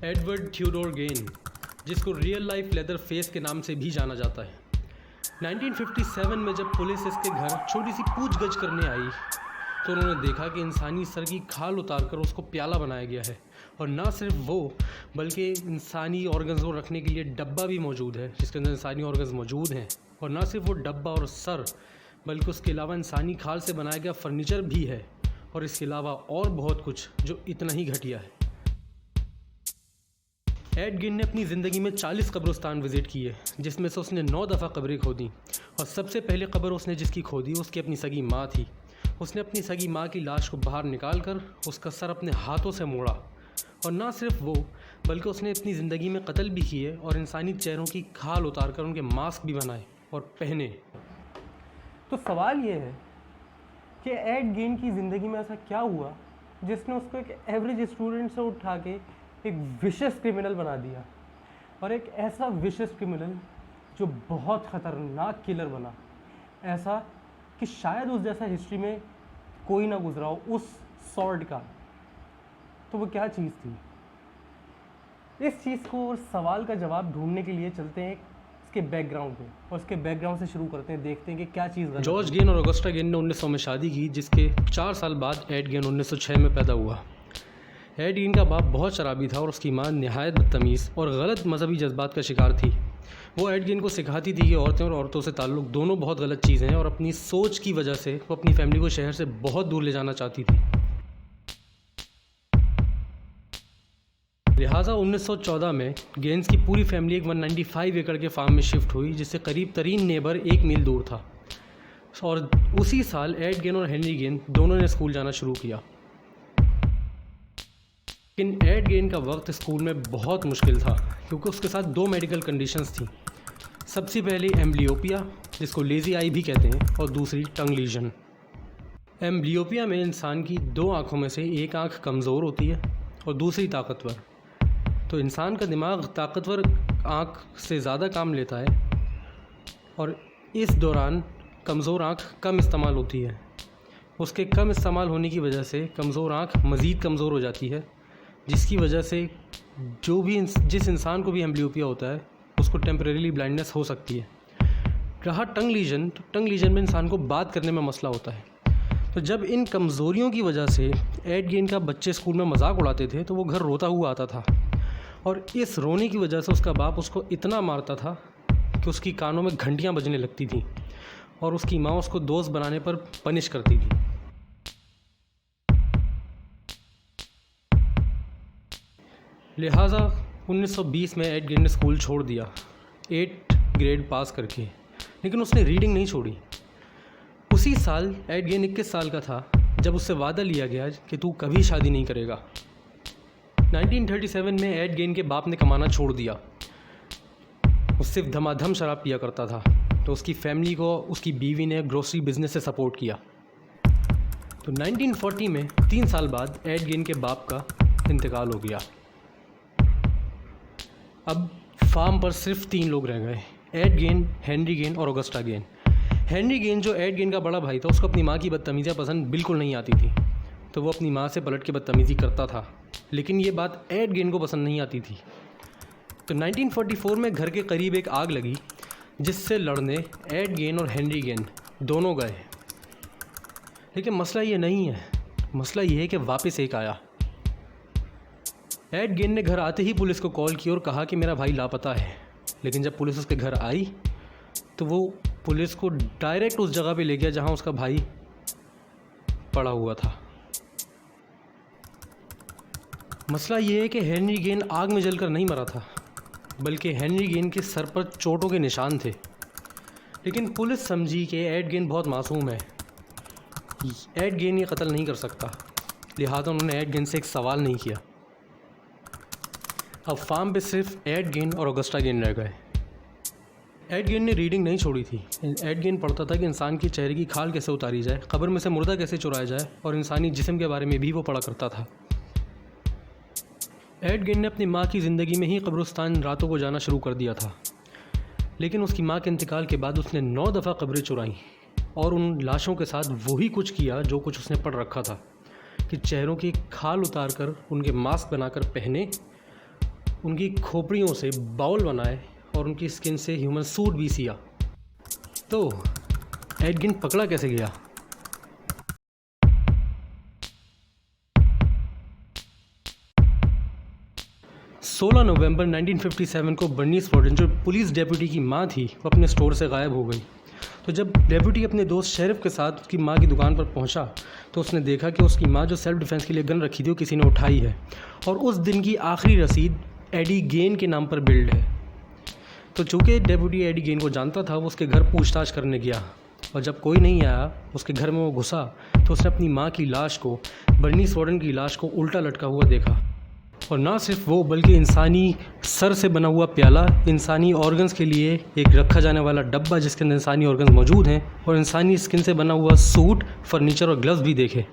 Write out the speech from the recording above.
Edward Theodore gain, जिसको real life leather face के नाम से भी जाना जाता है। 1957 में जब पुलिस इसके घर छोटी सी पूछगछ करने आई तो उन्होंने देखा कि इंसानी सर की खाल उतारकर उसको प्याला बनाया गया है, और ना सिर्फ वो बल्कि इंसानी ऑर्गन्स को रखने के लिए डब्बा भी मौजूद है जिसके अंदर इंसानी ऑर्गन्स मौजूद हैं। और ना सिर्फ वो डब्बा और सर बल्कि उसके अलावा इंसानी खाल से बनाया गया फर्नीचर भी है, और इसके अलावा और बहुत कुछ जो इतना ही घटिया है। एड गेन ने अपनी ज़िंदगी में 40 कब्रिस्तान विज़िट किए, जिसमें से उसने 9 दफ़ा कब्रें खोदी, और सबसे पहले कब्र उसने जिसकी खोदी उसकी अपनी सगी माँ थी। उसने अपनी सगी माँ की लाश को बाहर निकाल कर उसका सर अपने हाथों से मोड़ा, और ना सिर्फ वो बल्कि उसने अपनी ज़िंदगी में कत्ल भी किए और इंसानी चेहरों की खाल उतार कर उनके मास्क भी बनाए और पहने। तो सवाल ये है कि एड गेन की ज़िंदगी में ऐसा क्या हुआ जिसने उसको एक एवरेज स्टूडेंट से उठा के एक विशेष क्रिमिनल बना दिया, और एक ऐसा विशेष क्रिमिनल जो बहुत ख़तरनाक किलर बना, ऐसा कि शायद उस जैसा हिस्ट्री में कोई ना गुजरा हो उस सॉर्ट का। तो वो क्या चीज़ थी? इस चीज़ को और सवाल का जवाब ढूंढने के लिए चलते हैं इसके बैकग्राउंड में, और इसके बैकग्राउंड से शुरू करते हैं, देखते हैं कि क्या चीज़ गलत। जॉर्ज गेन और ऑगस्टा गेन ने 1900 में शादी की, जिसके 4 साल बाद एड गेन 1906 में पैदा हुआ। एड गेन का बाप बहुत शराबी था और उसकी माँ नहायत बदतमीज़ और गलत मजहबी जज्बात का शिकार थी। वो एड गेन को सिखाती थी कि औरतें और औरतों से ताल्लुक़ दोनों बहुत गलत चीज़ें हैं, और अपनी सोच की वजह से वो अपनी फैमिली को शहर से बहुत दूर ले जाना चाहती थी। लिहाजा 1914 में गेन्स की पूरी फैमिली एक 195 एकड़ के फार्म में शिफ्ट हुई, जिससे करीब तरीन नेबर 1 मील दूर था। और उसी साल एड गेन और हेनरी गेन दोनों ने स्कूल जाना शुरू किया। लेकिन एड गेन का वक्त स्कूल में बहुत मुश्किल था, क्योंकि उसके साथ 2 मेडिकल कंडीशंस थी। सबसे पहले एम्ब्लियोपिया, जिसको लेज़ी आई भी कहते हैं, और दूसरी टंग लीजन। एम्ब्लियोपिया में इंसान की 2 आँखों में से एक आँख कमज़ोर होती है और दूसरी ताकतवर। तो इंसान का दिमाग ताकतवर आँख से ज़्यादा काम लेता है, और इस दौरान कमज़ोर आँख कम इस्तेमाल होती है। उसके कम इस्तेमाल होने की वजह से कमज़ोर आँख मज़ीद कमज़ोर हो जाती है, जिसकी वजह से जिस इंसान को भी एम्ब्लियोपिया होता है उसको टेम्परेरीली ब्लाइंडनेस हो सकती है। रहा टंग लीजन, तो टंग लीजन में इंसान को बात करने में मसला होता है। तो जब इन कमज़ोरियों की वजह से एड गेन का बच्चे स्कूल में मजाक उड़ाते थे तो वो घर रोता हुआ आता था, और इस रोने की वजह से उसका बाप उसको इतना मारता था कि उसकी कानों में घंटियाँ बजने लगती थी, और उसकी माँ उसको दोस्त बनाने पर पनिश करती थी। लिहाजा 1920 में एड गेन ने स्कूल छोड़ दिया 8th ग्रेड पास करके, लेकिन उसने रीडिंग नहीं छोड़ी। उसी साल एड गेन 21 साल का था जब उससे वादा लिया गया कि तू कभी शादी नहीं करेगा। 1937 में एड गेन के बाप ने कमाना छोड़ दिया। वो सिर्फ धमाधम शराब पिया करता था, तो उसकी फैमिली को उसकी बीवी ने ग्रोसरी बिजनेस से सपोर्ट किया। तो 1940 में 3 साल बाद एड गेन के बाप का इंतकाल हो गया। अब फार्म पर सिर्फ 3 लोग रह गए, एड गेन, हेनरी गेन और ऑगस्टा गेन। हेनरी गेन जो एड गेन का बड़ा भाई था, उसको अपनी माँ की बदतमीज़ियाँ पसंद बिल्कुल नहीं आती थी, तो वो अपनी माँ से पलट के बदतमीज़ी करता था, लेकिन ये बात एड गेन को पसंद नहीं आती थी। तो 1944 में घर के करीब एक आग लगी, जिससे लड़ने एड गेन और हेनरी गेन दोनों गए। लेकिन मसला ये नहीं है, मसला ये है कि वापस एक आया। एड गेन ने घर आते ही पुलिस को कॉल की और कहा कि मेरा भाई लापता है। लेकिन जब पुलिस उसके घर आई तो वो पुलिस को डायरेक्ट उस जगह पे ले गया जहां उसका भाई पड़ा हुआ था। मसला ये है कि हेनरी गेन आग में जलकर नहीं मरा था, बल्कि हेनरी गेन के सर पर चोटों के निशान थे। लेकिन पुलिस समझी कि एड गेन बहुत मासूम है, एड गेन ये कत्ल नहीं कर सकता, लिहाजा उन्होंने एड गेन से एक सवाल नहीं किया। अब फार्म पे सिर्फ एड गेन और ऑगस्टा गेन रह गए। एड गेन ने रीडिंग नहीं छोड़ी थी। एड गेन पढ़ता था कि इंसान के चेहरे की खाल कैसे उतारी जाए, कब्र में से मुर्दा कैसे चुराया जाए, और इंसानी जिस्म के बारे में भी वो पढ़ा करता था। एड गेन ने अपनी माँ की ज़िंदगी में ही कब्रिस्तान रातों को जाना शुरू कर दिया था, लेकिन उसकी माँ के इंतकाल के बाद उसने 9 दफ़ा कब्रें चुराईं, और उन लाशों के साथ वही कुछ किया जो कुछ उसने पढ़ रखा था, कि चेहरों की खाल उतार कर उनके मास्क बनाकर पहने उनकी खोपड़ियों से बाउल बनाए और उनकी स्किन से ह्यूमन सूट भी सिया। तो एड गेन पकड़ा कैसे गया? सोलह नवंबर 1957 को बर्नीस वॉर्डन, जो पुलिस डेप्यूटी की माँ थी, वो अपने स्टोर से गायब हो गई। तो जब डेप्यूटी अपने दोस्त शेरिफ के साथ उसकी माँ की दुकान पर पहुंचा तो उसने देखा कि उसकी माँ जो सेल्फ डिफेंस के लिए गन रखी थी वो किसी ने उठाई है और उस दिन की आखिरी रसीद एडी गेन के नाम पर बिल्ड है। तो चूँकि डेप्यूटी एडी गेन को जानता था, वो उसके घर पूछताछ करने गया और जब कोई नहीं आया उसके घर में वो घुसा तो उसने अपनी माँ की लाश को, बर्नीस वॉर्डन की लाश को उल्टा लटका हुआ देखा। और ना सिर्फ वो बल्कि इंसानी सर से बना हुआ प्याला, इंसानी ऑर्गन्स के लिए एक रखा जाने वाला डब्बा जिसके अंदर इंसानी ऑर्गन्स मौजूद हैं और इंसानी स्किन से बना हुआ सूट, फर्नीचर और ग्लव्स भी देखे।